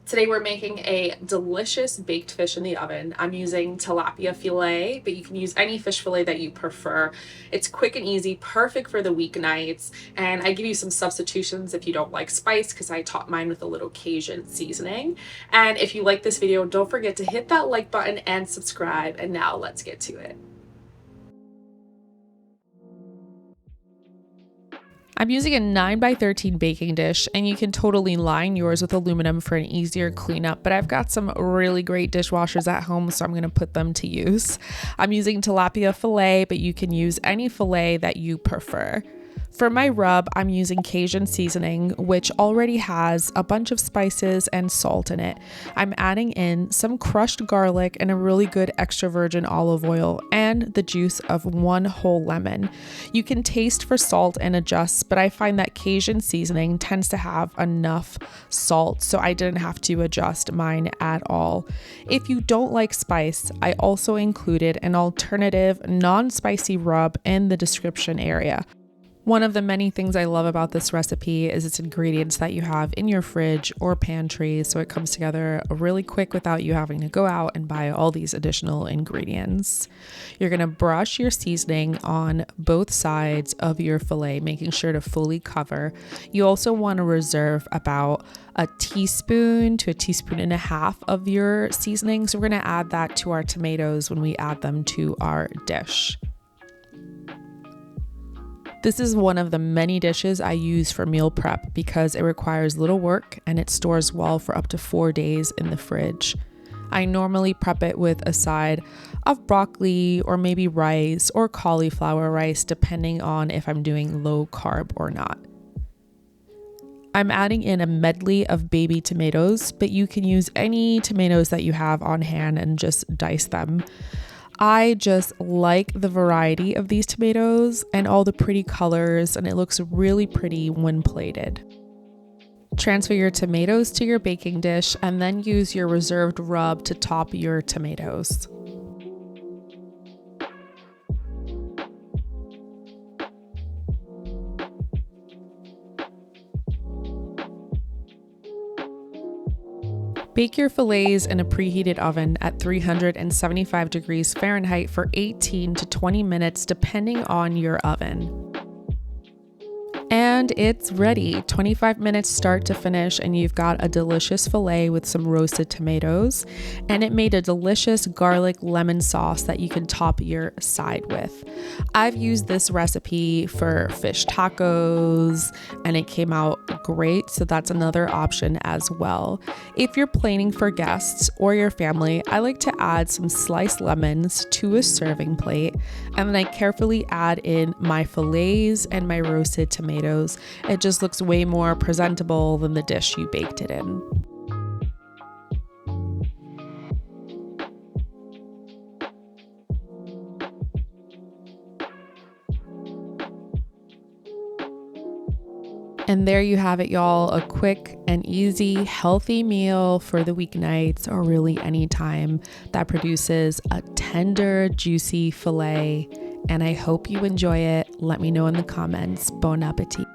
Today we're making a delicious baked fish in the oven. I'm using tilapia fillet, but you can use any fish fillet that you prefer. It's quick and easy, perfect for the weeknights, and I give you some substitutions if you don't like spice because I topped mine with a little Cajun seasoning. And if you like this video, don't forget to hit that like button and subscribe. And now let's get to it. I'm using a 9x13 baking dish, and you can totally line yours with aluminum for an easier cleanup, but I've got some really great dishwashers at home, so I'm going to put them to use. I'm using tilapia fillet, but you can use any fillet that you prefer. For my rub, I'm using Cajun seasoning, which already has a bunch of spices and salt in it. I'm adding in some crushed garlic and a really good extra virgin olive oil and the juice of one whole lemon. You can taste for salt and adjust, but I find that Cajun seasoning tends to have enough salt, so I didn't have to adjust mine at all. If you don't like spice, I also included an alternative non-spicy rub in the description area. One of the many things I love about this recipe is its ingredients that you have in your fridge or pantry, so it comes together really quick without you having to go out and buy all these additional ingredients. You're going to brush your seasoning on both sides of your fillet, making sure to fully cover. You also want to reserve about a teaspoon to a teaspoon and a half of your seasoning, so we're going to add that to our tomatoes when we add them to our dish. This is one of the many dishes I use for meal prep because it requires little work and it stores well for up to 4 days in the fridge. I normally prep it with a side of broccoli or maybe rice or cauliflower rice, depending on if I'm doing low carb or not. I'm adding in a medley of baby tomatoes, but you can use any tomatoes that you have on hand and just dice them. I just like the variety of these tomatoes and all the pretty colors, and it looks really pretty when plated. Transfer your tomatoes to your baking dish and then use your reserved rub to top your tomatoes. Bake your fillets in a preheated oven at 375 degrees Fahrenheit for 18 to 20 minutes, depending on your oven. And it's ready. 25 minutes start to finish, and you've got a delicious fillet with some roasted tomatoes. And it made a delicious garlic lemon sauce that you can top your side with. I've used this recipe for fish tacos, and it came out great, so that's another option as well. If you're planning for guests or your family, I like to add some sliced lemons to a serving plate, and then I carefully add in my fillets and my roasted tomatoes. It just looks way more presentable than the dish you baked it in. And there you have it, y'all. A quick and easy, healthy meal for the weeknights or really any time that produces a tender, juicy fillet. And I hope you enjoy it. Let me know in the comments. Bon appetit.